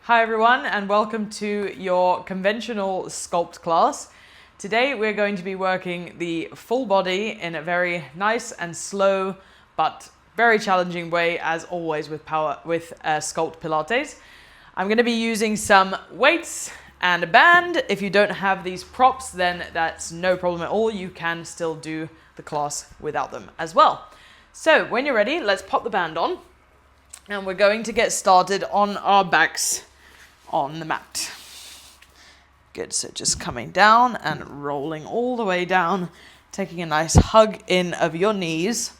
Hi everyone, and welcome to your conventional sculpt class. Today we're going to be working the full body in a very nice and slow but very challenging way, as always with Sculpt Pilates. I'm going to be using some weights and a band. If you don't have these props, then that's no problem at all. You can still do the class without them as well. So when you're ready, let's pop the band on and we're going to get started on our backs on the mat. Good, so just coming down and rolling all the way down, taking a nice hug in of your knees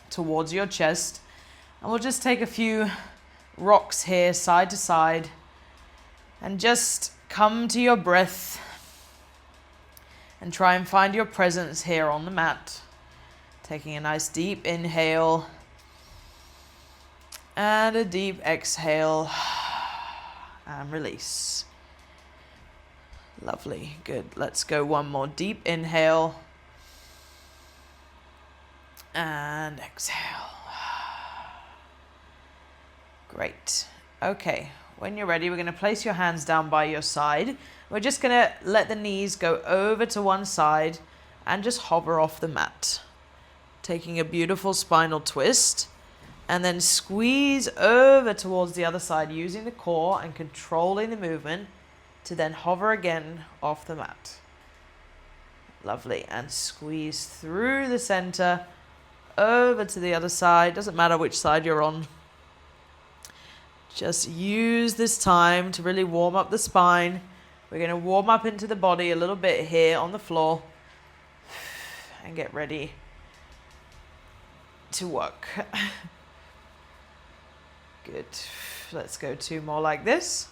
towards your chest. And we'll just take a few rocks here side to side and just come to your breath and try and find your presence here on the mat. Taking a nice deep inhale and a deep exhale. And release. Lovely, good. Let's go one more deep inhale. And exhale. Great. Okay, when you're ready, we're going to place your hands down by your side. We're just going to let the knees go over to one side and just hover off the mat. Taking a beautiful spinal twist. And then squeeze over towards the other side using the core and controlling the movement to then hover again off the mat. Lovely. And squeeze through the center over to the other side. Doesn't matter which side you're on. Just use this time to really warm up the spine. We're going to warm up into the body a little bit here on the floor and get ready to work. Good. Let's go two more like this.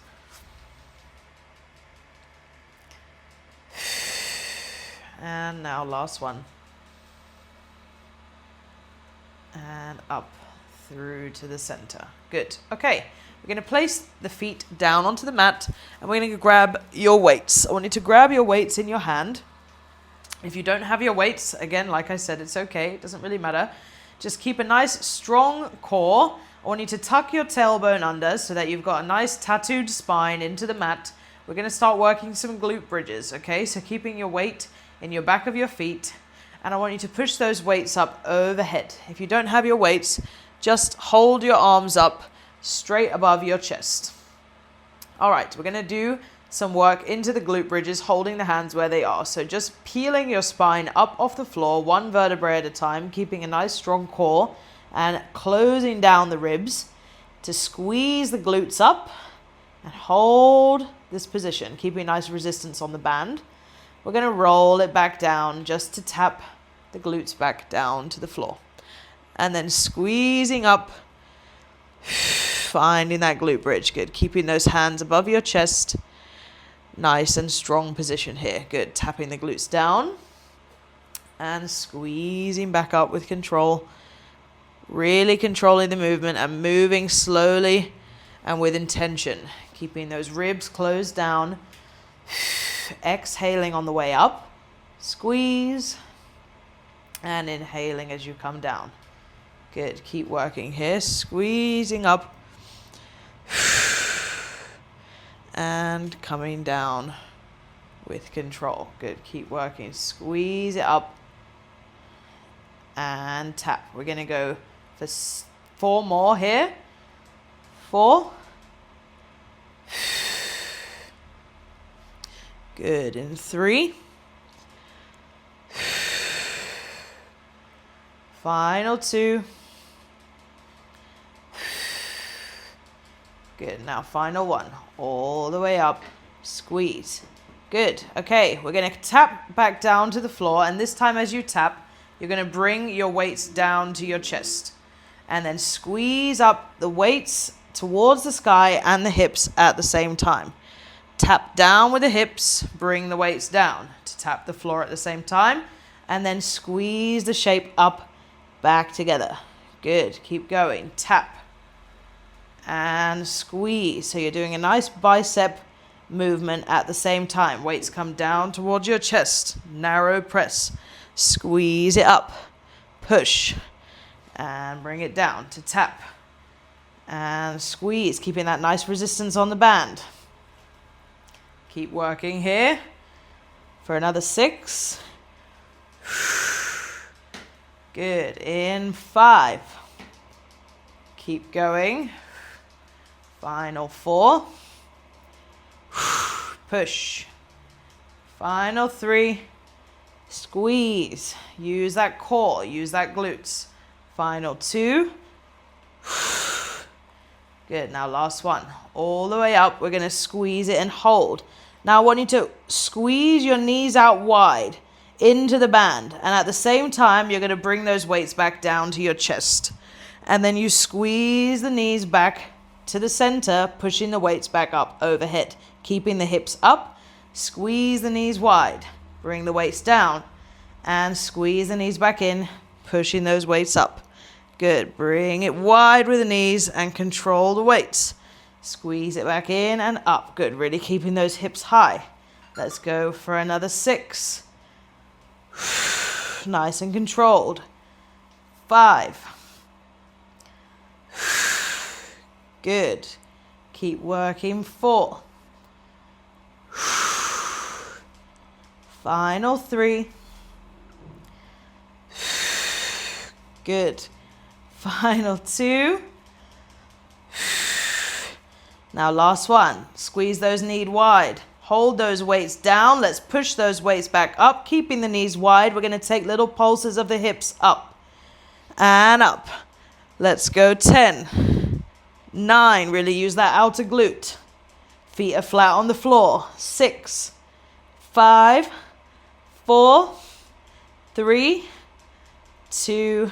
And now last one. And up through to the center. Good. Okay. We're going to place the feet down onto the mat and we're going to grab your weights. I want you to grab your weights in your hand. If you don't have your weights, again, like I said, it's okay. It doesn't really matter. Just keep a nice strong core. I want you to tuck your tailbone under so that you've got a nice tattooed spine into the mat. We're going to start working some glute bridges, okay? So keeping your weight in your back of your feet. And I want you to push those weights up overhead. If you don't have your weights, just hold your arms up straight above your chest. All right, we're going to do some work into the glute bridges, holding the hands where they are. So just peeling your spine up off the floor, one vertebrae at a time, keeping a nice strong core. And closing down the ribs to squeeze the glutes up and hold this position, keeping nice resistance on the band. We're going to roll it back down just to tap the glutes back down to the floor. And then squeezing up, finding that glute bridge. Good. Keeping those hands above your chest. Nice and strong position here. Good. Tapping the glutes down and squeezing back up with control. Really controlling the movement and moving slowly and with intention. Keeping those ribs closed down. Exhaling on the way up. Squeeze. And inhaling as you come down. Good. Keep working here. Squeezing up. And coming down with control. Good. Keep working. Squeeze it up. And tap. We're going to go for 4 more here. 4. Good. In 3. Final 2. Good. Now final 1. All the way up. Squeeze. Good. Okay. We're going to tap back down to the floor. And this time as you tap, you're going to bring your weights down to your chest. And then squeeze up the weights towards the sky and the hips at the same time. Tap down with the hips, bring the weights down to tap the floor at the same time. And then squeeze the shape up, back together. Good. Keep going. Tap. And squeeze. So you're doing a nice bicep movement at the same time. Weights come down towards your chest. Narrow press. Squeeze it up. Push. And bring it down to tap. and squeeze, keeping that nice resistance on the band. Keep working here for another 6. Good. In 5. Keep going. Final 4. Push. Final 3. Squeeze. Use that core. Use that glutes. Final 2. Good. Now last one. All the way up. We're going to squeeze it and hold. Now I want you to squeeze your knees out wide into the band. And at the same time, you're going to bring those weights back down to your chest. And then you squeeze the knees back to the center, pushing the weights back up overhead. Keeping the hips up. Squeeze the knees wide. Bring the weights down. And squeeze the knees back in, pushing those weights up. Good. Bring it wide with the knees and control the weights. Squeeze it back in and up. Good. Really keeping those hips high. Let's go for another 6. Nice and controlled. 5. Good. Keep working. 4. Final 3. Good. Final 2. Now last one. Squeeze those knees wide. Hold those weights down. Let's push those weights back up, keeping the knees wide. We're going to take little pulses of the hips up and up. Let's go 10. 9. Really use that outer glute. Feet are flat on the floor. 6. 5. 4. 3. 2.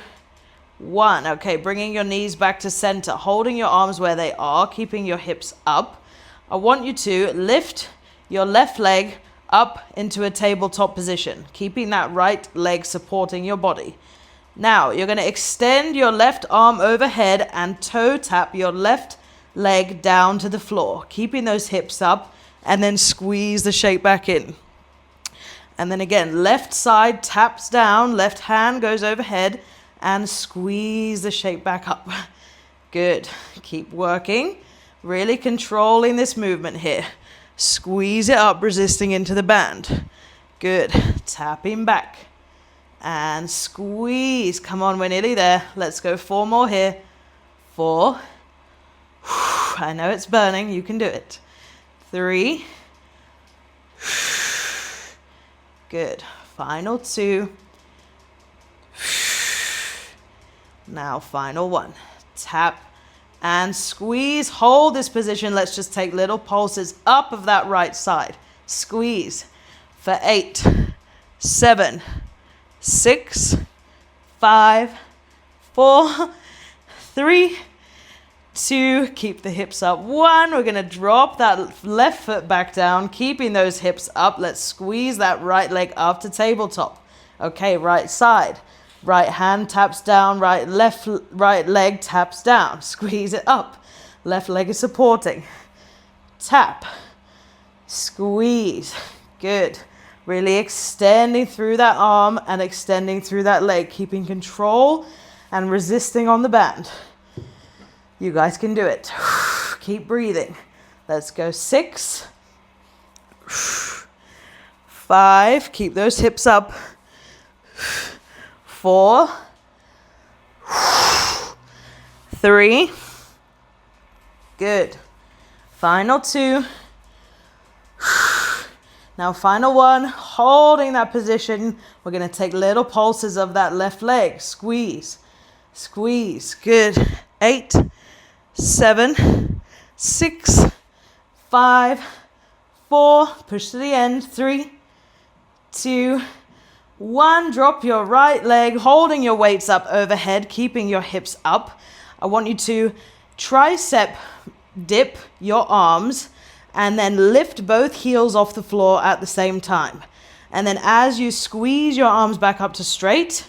1. Okay, bringing your knees back to center, holding your arms where they are, keeping your hips up. I want you to lift your left leg up into a tabletop position, keeping that right leg supporting your body. Now, you're going to extend your left arm overhead and toe tap your left leg down to the floor, keeping those hips up, and then squeeze the shape back in. And then again, left side taps down, left hand goes overhead, and squeeze the shape back up. Good. Keep working. Really controlling this movement here. Squeeze it up, resisting into the band. Good. Tapping back. And squeeze. Come on, we're nearly there. Let's go 4 more here. 4. I know it's burning. You can do it. 3. Good. Final 2. Now final 1. Tap and squeeze. Hold this position. Let's just take little pulses up of that right side. Squeeze for 8, 7, 6, 5, 4, 3, 2. Keep the hips up. 1. We're going to drop that left foot back down, keeping those hips up. Let's squeeze that right leg up to tabletop. Okay, right side. Right hand taps down, right leg taps down. Squeeze it up. Left leg is supporting. Tap. Squeeze. Good. Really extending through that arm and extending through that leg, keeping control and resisting on the band. You guys can do it. Keep breathing. Let's go 6. 5. Keep those hips up. 4. 3. Good. Final 2. Now final 1. Holding that position. We're going to take little pulses of that left leg. Squeeze. Squeeze. Good. 8. 7. 6. 5. 4. Push to the end. 3. 2. 1, drop your right leg, holding your weights up overhead, keeping your hips up. I want you to tricep dip your arms and then lift both heels off the floor at the same time. And then as you squeeze your arms back up to straight,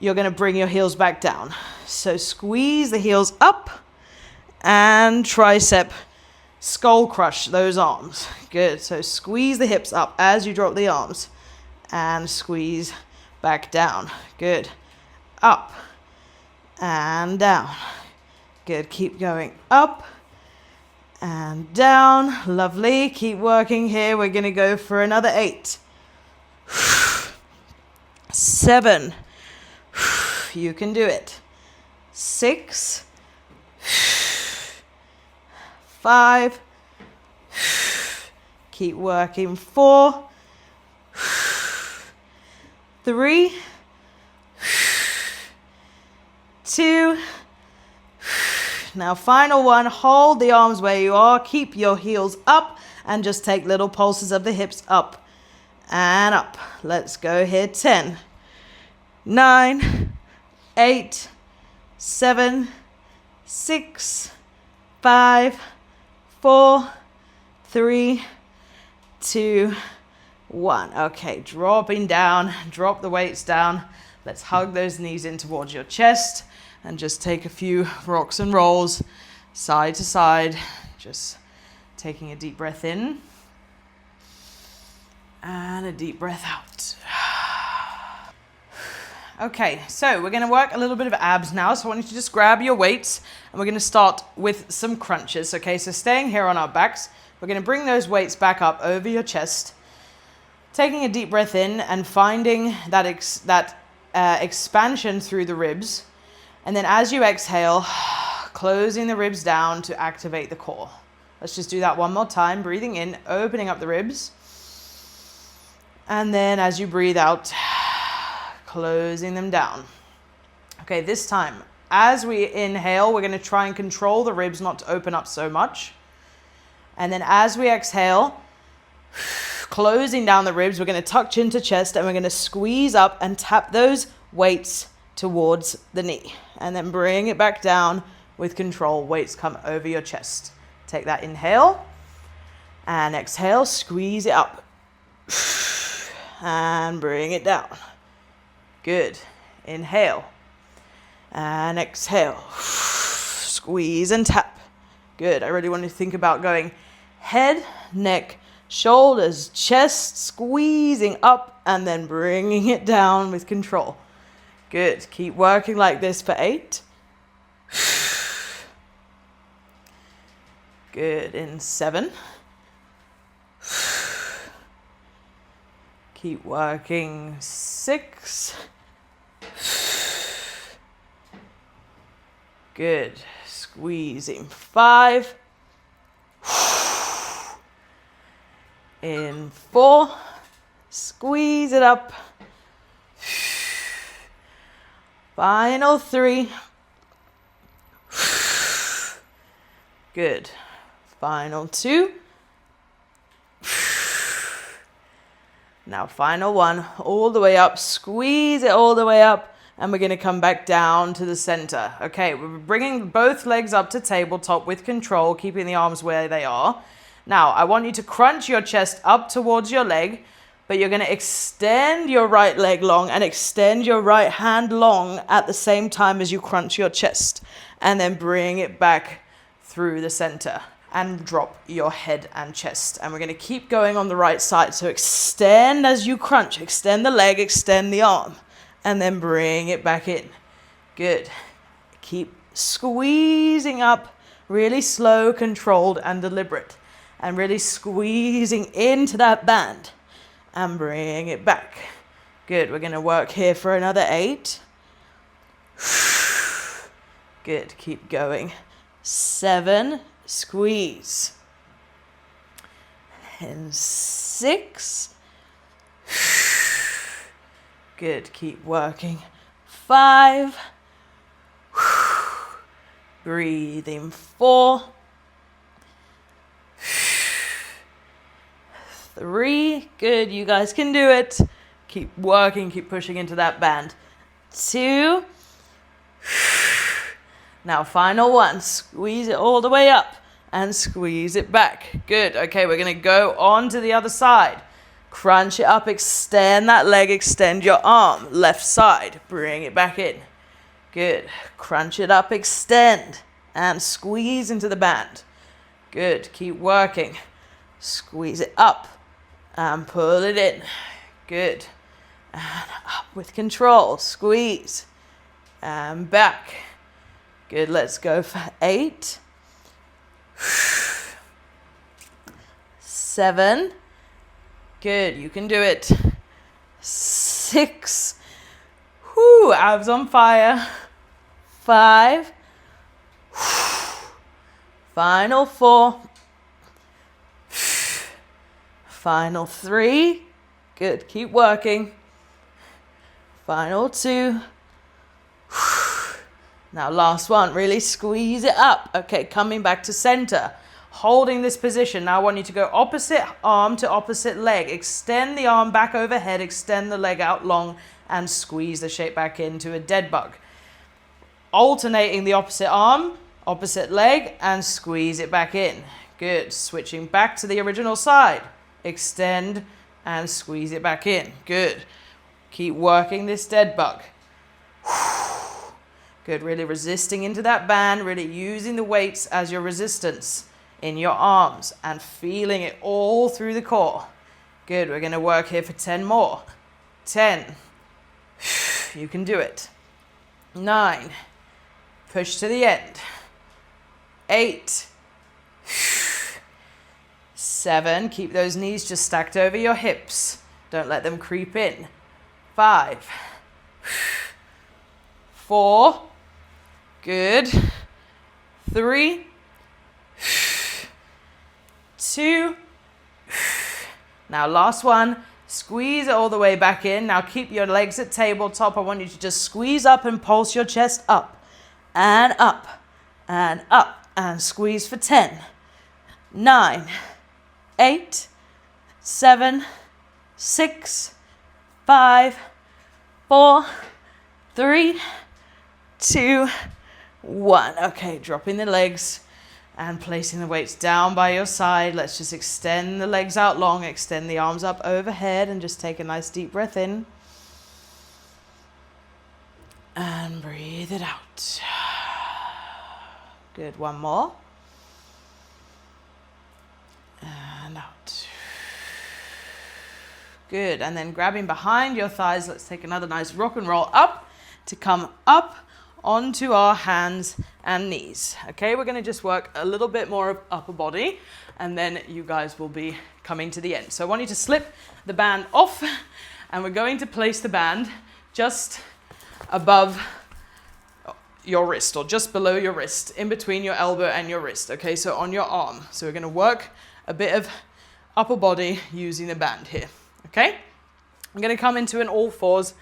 you're going to bring your heels back down. So squeeze the heels up and tricep skull crush those arms. Good. So squeeze the hips up as you drop the arms. And squeeze back down. Good. Up and down. Good, keep going up and down. Lovely, keep working here. We're gonna go for another 8. 7. You can do it. 6. 5. Keep working. 4. 3. 2. Now final one, hold the arms where you are, keep your heels up and just take little pulses of the hips up and up. Let's go here. 10, 9, 8, 7, 6, 5, 4, 3, 2, 1. Okay, dropping down, drop the weights down. Let's hug those knees in towards your chest and just take a few rocks and rolls side to side. Just taking a deep breath in and a deep breath out. Okay, so we're going to work a little bit of abs now. So I want you to just grab your weights and we're going to start with some crunches. Okay, so staying here on our backs, we're going to bring those weights back up over your chest, taking a deep breath in and finding that expansion through the ribs. And then as you exhale, closing the ribs down to activate the core. Let's just do that one more time. Breathing in, opening up the ribs. And then as you breathe out, closing them down. Okay, this time, as we inhale, we're going to try and control the ribs not to open up so much. And then as we exhale, closing down the ribs, we're going to tuck chin to chest and we're going to squeeze up and tap those weights towards the knee. And then bring it back down with control. Weights come over your chest. Take that inhale and exhale, squeeze it up and bring it down. Good. Inhale and exhale. Squeeze and tap. Good. I really want to think about going head, neck, shoulders, chest, squeezing up and then bringing it down with control. Good. Keep working like this for 8. Good. In 7. Keep working. 6. Good. Squeezing. 5. In 4. Squeeze it up. Final 3. Good. Final 2. Now final 1, all the way up, squeeze it all the way up, and we're going to come back down to the center. Okay, we're bringing both legs up to tabletop with control, keeping the arms where they are. Now, I want you to crunch your chest up towards your leg, but you're going to extend your right leg long and extend your right hand long at the same time as you crunch your chest. And then bring it back through the center and drop your head and chest. And we're going to keep going on the right side. So extend as you crunch. Extend the leg, extend the arm. And then bring it back in. Good. Keep squeezing up, really slow, controlled, and deliberate. And really squeezing into that band. And bring it back. Good. We're going to work here for another 8. Good. Keep going. 7. Squeeze. And 6. Good. Keep working. 5. Breathing. 4. 3. Good. You guys can do it. Keep working. Keep pushing into that band. 2. Now final 1. Squeeze it all the way up and squeeze it back. Good. Okay, we're going to go on to the other side. Crunch it up. Extend that leg. Extend your arm. Left side. Bring it back in. Good. Crunch it up. Extend and squeeze into the band. Good. Keep working. Squeeze it up and pull it in. Good. And up with control. Squeeze and back. Good, let's go for 8, 7. Good, you can do it. 6. Whoo, abs on fire. 5. Final 4. Final 3. Good, keep working. Final 2. Now last one, really squeeze it up. Okay, coming back to center. Holding this position. Now I want you to go opposite arm to opposite leg. Extend the arm back overhead, extend the leg out long, and squeeze the shape back into a dead bug. Alternating the opposite arm, opposite leg, and squeeze it back in. Good. Switching back to the original side. Extend and squeeze it back in. Good. Keep working this dead bug. Good. Really resisting into that band, really using the weights as your resistance in your arms and feeling it all through the core. Good. We're going to work here for 10 more. 10. You can do it. 9. Push to the end. 8. 7. Keep those knees just stacked over your hips. Don't let them creep in. 5. 4. Good. 3. 2. Now last one. Squeeze it all the way back in. Now keep your legs at tabletop. I want you to just squeeze up and pulse your chest up and up and up and squeeze for 10, 9, 8, 7, 6, 5, 4, 3, 2, 1. Okay, dropping the legs and placing the weights down by your side. Let's just extend the legs out long, extend the arms up overhead, and just take a nice deep breath in. And breathe it out. Good, one more. And out. Good, and then grabbing behind your thighs, let's take another nice rock and roll up to come up onto our hands and knees. Okay, we're going to just work a little bit more of upper body, and then you guys will be coming to the end. So I want you to slip the band off, and we're going to place the band just above your wrist, or just below your wrist, in between your elbow and your wrist. Okay, so on your arm. So we're going to work a bit of upper body using the band here. Okay, I'm going to come into an all fours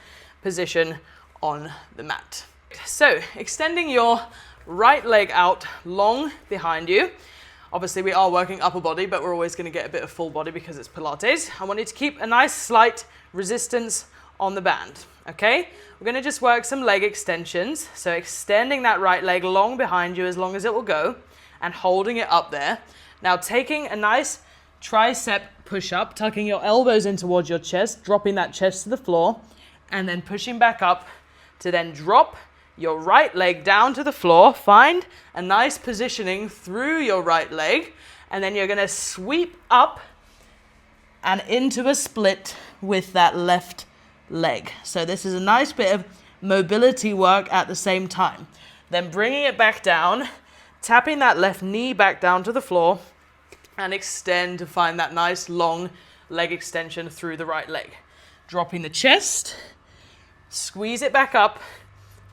position on the mat. So extending your right leg out long behind you. Obviously we are working upper body, but we're always going to get a bit of full body because it's Pilates. I want you to keep a nice slight resistance on the band. Okay, we're going to just work some leg extensions. So extending that right leg long behind you as long as it will go, and holding it up there. Now taking a nice tricep push up, tucking your elbows in towards your chest, dropping that chest to the floor, and then pushing back up to then drop your right leg down to the floor. Find a nice positioning through your right leg, and then you're going to sweep up and into a split with that left leg. So this is a nice bit of mobility work at the same time. Then bringing it back down, tapping that left knee back down to the floor, and extend to find that nice long leg extension through the right leg. Dropping the chest, squeeze it back up,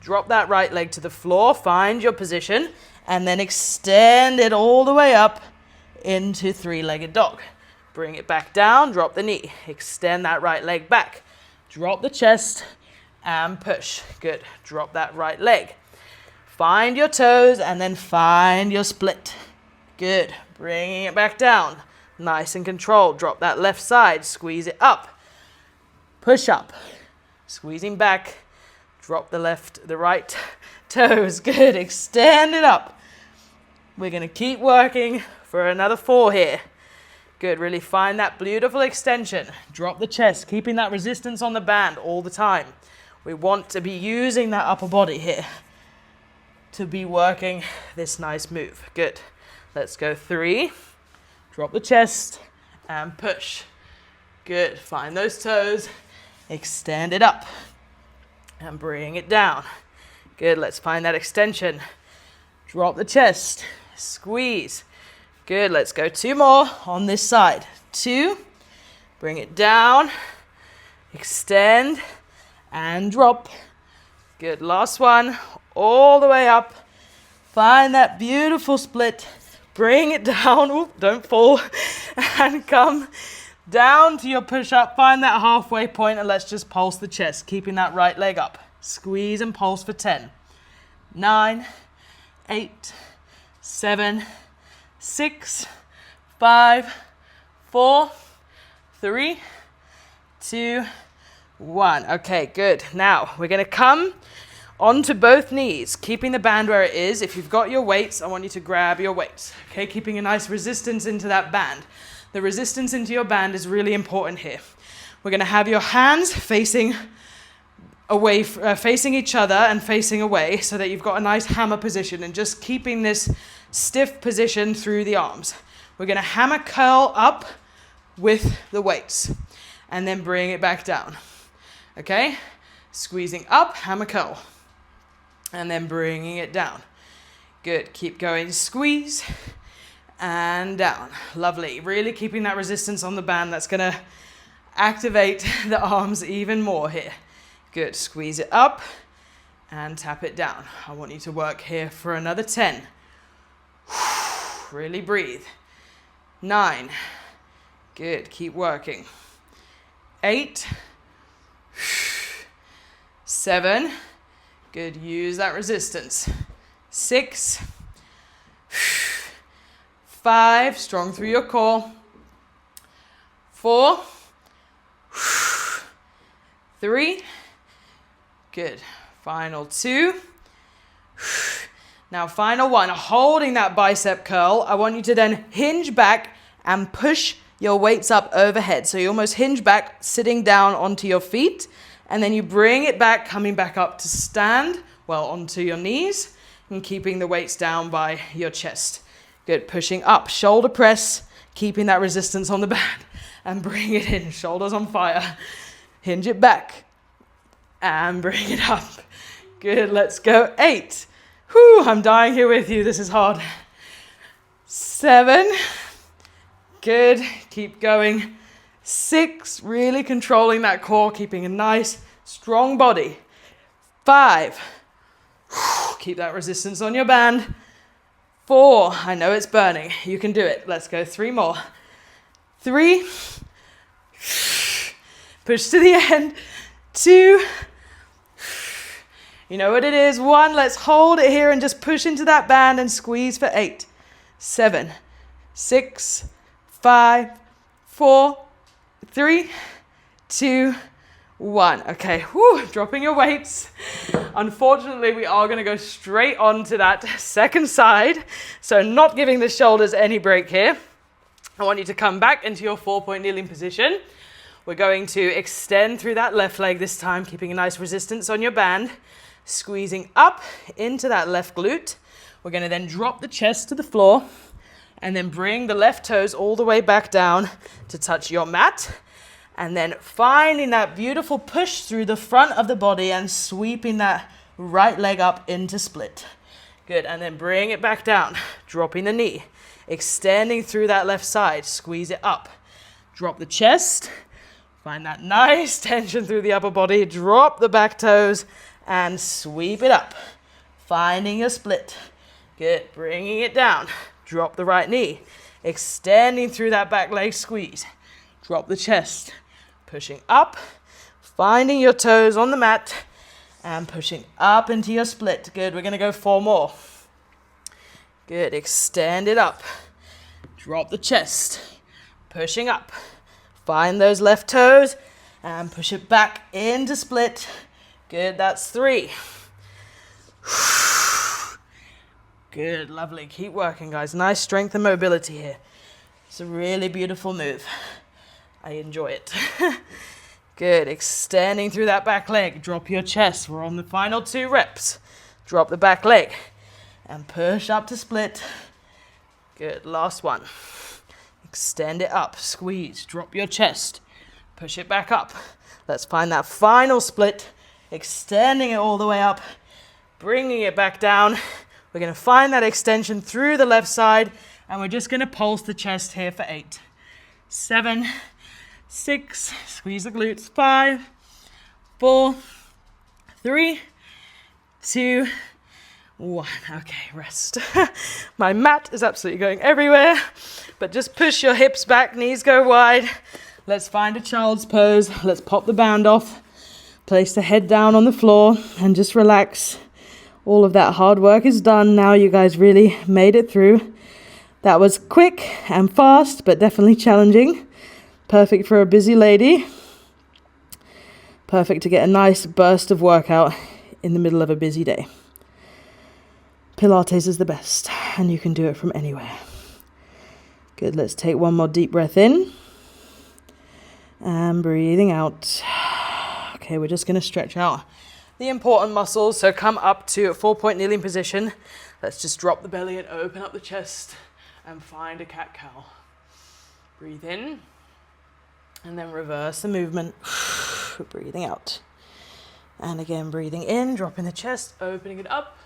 drop that right leg to the floor, find your position, and then extend it all the way up into three-legged dog. Bring it back down, drop the knee, extend that right leg back, drop the chest, and push. Good. Drop that right leg. Find your toes, and then find your split. Good. Bringing it back down. Nice and controlled. Drop that left side, squeeze it up. Push up. Squeezing back. Drop the right toes. Good. Extend it up. We're going to keep working for another 4 here. Good. Really find that beautiful extension. Drop the chest, keeping that resistance on the band all the time. We want to be using that upper body here to be working this nice move. Good. Let's go 3. Drop the chest and push. Good. Find those toes. Extend it up and bring it down. Good. Let's find that extension. Drop the chest. Squeeze. Good. Let's go 2 more on this side. 2. Bring it down. Extend and drop. Good. Last one. All the way up. Find that beautiful split. Bring it down. Oop, don't fall. And come down to your push-up. Find that halfway point and let's just pulse the chest, keeping that right leg up. Squeeze and pulse for 10. 9, 8, 7, 6, 5, 4, 3, 2, 1. Okay, good. Now we're going to come onto both knees, keeping the band where it is. If you've got your weights, I want you to grab your weights. Okay, keeping a nice resistance into that band. The resistance into your band is really important here. We're going to have your hands facing away, facing each other and facing away so that you've got a nice hammer position and just keeping this stiff position through the arms. We're going to hammer curl up with the weights and then bring it back down. Okay? Squeezing up, hammer curl. And then bringing it down. Good. Keep going. Squeeze and down. Lovely. Really keeping that resistance on the band. That's going to activate the arms even more here. Good. Squeeze it up and tap it down. I want you to work here for another 10. Really breathe. 9. Good. Keep working. 8. 7. Good. Use that resistance. 6. 5. Strong through your core. 4. 3. Good. Final 2. Now final 1. Holding that bicep curl, I want you to then hinge back and push your weights up overhead. So you almost hinge back, sitting down onto your feet. And then you bring it back, coming back up to stand, well, onto your knees, and keeping the weights down by your chest. Good, pushing up, shoulder press, keeping that resistance on the band, and bring it in, shoulders on fire. Hinge it back, and bring it up. Good, let's go. 8. Whew, I'm dying here with you, this is hard. 7. Good, keep going. 6, really controlling that core, keeping a nice, strong body. 5, keep that resistance on your band. 4, I know it's burning. You can do it. Let's go 3 more. 3, push to the end. 2, you know what it is. 1, let's hold it here and just push into that band and squeeze for 8, 7, 6, 5, 4, 3, 2, 1. Okay, whew, dropping your weights. Unfortunately, we are going to go straight on to that second side. So not giving the shoulders any break here. I want you to come back into your 4-point kneeling position. We're going to extend through that left leg this time, keeping a nice resistance on your band. Squeezing up into that left glute. We're going to then drop the chest to the floor and then bring the left toes all the way back down to touch your mat. And then finding that beautiful push through the front of the body and sweeping that right leg up into split. Good, and then bring it back down, dropping the knee, extending through that left side, squeeze it up. Drop the chest, find that nice tension through the upper body, drop the back toes and sweep it up. Finding your split. Good, bringing it down, drop the right knee, extending through that back leg, squeeze. Drop the chest. Pushing up, finding your toes on the mat, and pushing up into your split. Good, we're going to go 4 more. Good, extend it up. Drop the chest. Pushing up. Find those left toes, and push it back into split. Good, that's 3. Good, lovely. Keep working, guys. Nice strength and mobility here. It's a really beautiful move. I enjoy it. Good, extending through that back leg. Drop your chest. We're on the final 2 reps. Drop the back leg and push up to split. Good, last one. Extend it up, squeeze, drop your chest. Push it back up. Let's find that final split. Extending it all the way up. Bringing it back down. We're going to find that extension through the left side, and we're just going to pulse the chest here for 8, 7, 6, squeeze the glutes, 5, 4, 3, 2, 1. Okay, rest. My mat is absolutely going everywhere, but just push your hips back, knees go wide. Let's find a child's pose. Let's pop the band off, place the head down on the floor, and just relax. All of that hard work is done. Now you guys really made it through. That was quick and fast, but definitely challenging. Perfect for a busy lady. Perfect to get a nice burst of workout in the middle of a busy day. Pilates is the best, and you can do it from anywhere. Good, let's take one more deep breath in. And breathing out. Okay, we're just going to stretch out the important muscles. So come up to a 4-point kneeling position. Let's just drop the belly and open up the chest and find a cat-cow. Breathe in. And then reverse the movement. Breathing out. And again, breathing in, dropping the chest, opening it up.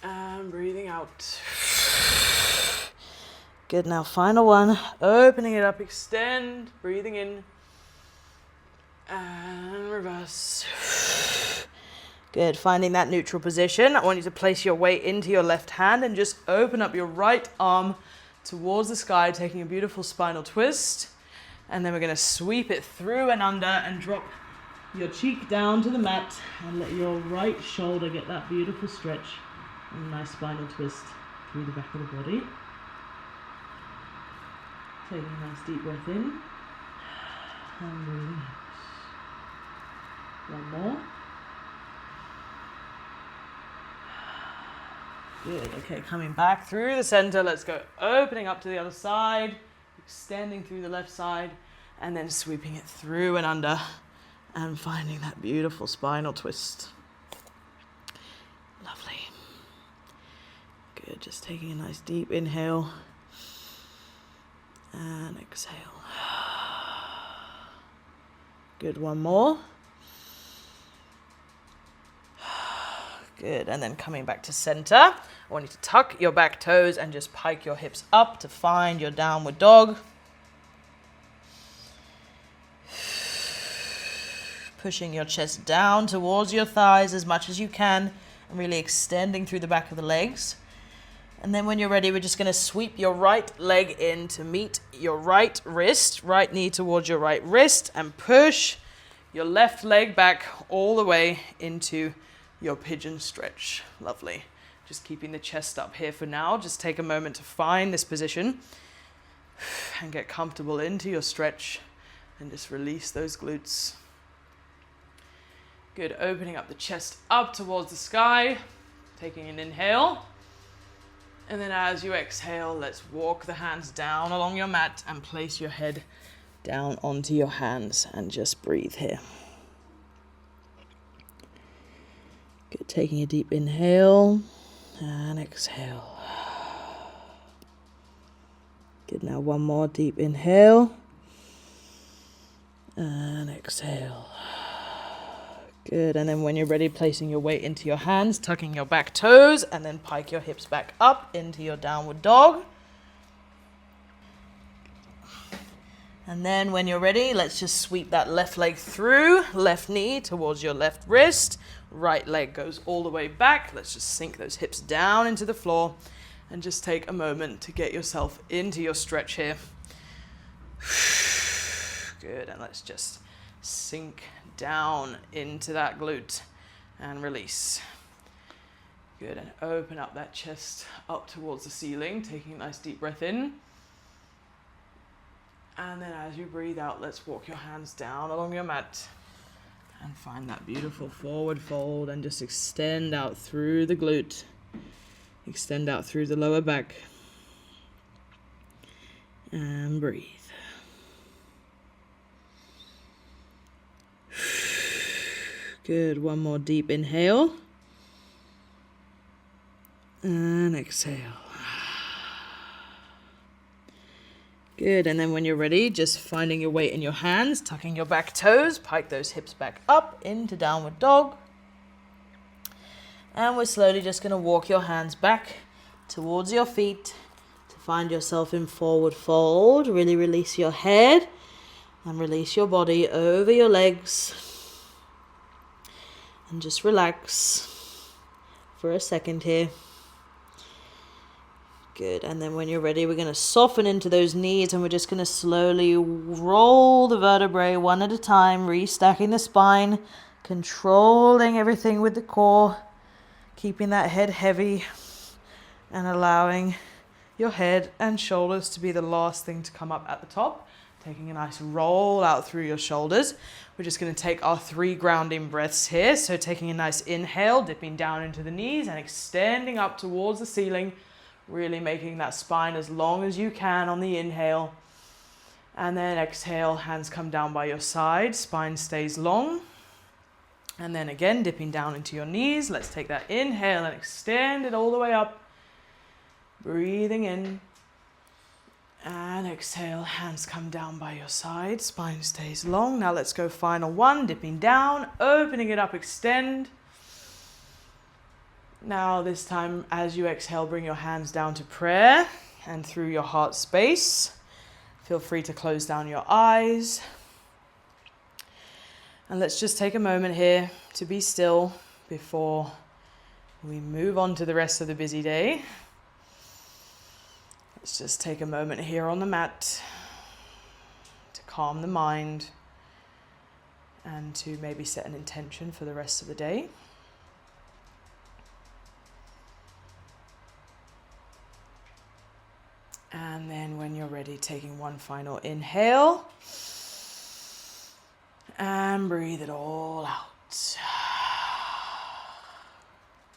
And breathing out. Good, now final one. Opening it up, extend, breathing in. And reverse. Good, finding that neutral position. I want you to place your weight into your left hand and just open up your right arm towards the sky, taking a beautiful spinal twist. And then we're going to sweep it through and under and drop your cheek down to the mat and let your right shoulder get that beautiful stretch and a nice spinal twist through the back of the body. Taking a nice deep breath in and breathing out. One more. Good, okay, coming back through the center. Let's go opening up to the other side, extending through the left side, and then sweeping it through and under and finding that beautiful spinal twist. Lovely. Good, just taking a nice deep inhale and exhale. Good, one more. Good, and then coming back to center. I want you to tuck your back toes and just pike your hips up to find your downward dog. Pushing your chest down towards your thighs as much as you can and really extending through the back of the legs. And then when you're ready, we're just going to sweep your right leg in to meet your right wrist, right knee towards your right wrist, and push your left leg back all the way into your pigeon stretch. Lovely. Just keeping the chest up here for now. Just take a moment to find this position and get comfortable into your stretch and just release those glutes. Good, opening up the chest up towards the sky, taking an inhale. And then as you exhale, let's walk the hands down along your mat and place your head down onto your hands and just breathe here. Good, taking a deep inhale and exhale. Good, now one more deep inhale and exhale. Good, and then when you're ready, placing your weight into your hands, tucking your back toes, and then pike your hips back up into your downward dog. And then when you're ready, let's just sweep that left leg through, left knee towards your left wrist, right leg goes all the way back. Let's just sink those hips down into the floor and just take a moment to get yourself into your stretch here. Good, and let's just sink down into that glute and release. Good, and open up that chest up towards the ceiling, taking a nice deep breath in. And then as you breathe out, let's walk your hands down along your mat and find that beautiful forward fold and just extend out through the glute. Extend out through the lower back. And breathe. Good, one more deep inhale. And exhale. Good, and then when you're ready, just finding your weight in your hands, tucking your back toes, pike those hips back up into downward dog. And we're slowly just going to walk your hands back towards your feet to find yourself in forward fold. Really release your head and release your body over your legs. And just relax for a second here. Good. And then when you're ready, we're going to soften into those knees and we're just going to slowly roll the vertebrae one at a time, restacking the spine, controlling everything with the core, keeping that head heavy and allowing your head and shoulders to be the last thing to come up at the top. Taking a nice roll out through your shoulders. We're just going to take our 3 grounding breaths here. So taking a nice inhale, dipping down into the knees and extending up towards the ceiling. Really making that spine as long as you can on the inhale. And then exhale, hands come down by your side, spine stays long. And then again, dipping down into your knees. Let's take that inhale and extend it all the way up. Breathing in. And exhale, hands come down by your side, spine stays long. Now let's go final one, dipping down, opening it up, extend. Now this time, as you exhale, bring your hands down to prayer and through your heart space. Feel free to close down your eyes. And let's just take a moment here to be still before we move on to the rest of the busy day. Let's just take a moment here on the mat to calm the mind and to maybe set an intention for the rest of the day. And then when you're ready, taking one final inhale and breathe it all out.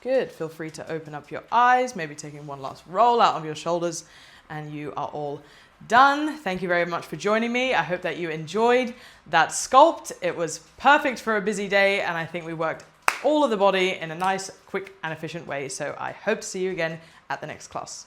Good. Feel free to open up your eyes, maybe taking one last roll out of your shoulders, and you are all done. Thank you very much for joining me. I hope that you enjoyed that sculpt. It was perfect for a busy day, and I think we worked all of the body in a nice, quick, and efficient way. So I hope to see you again at the next class.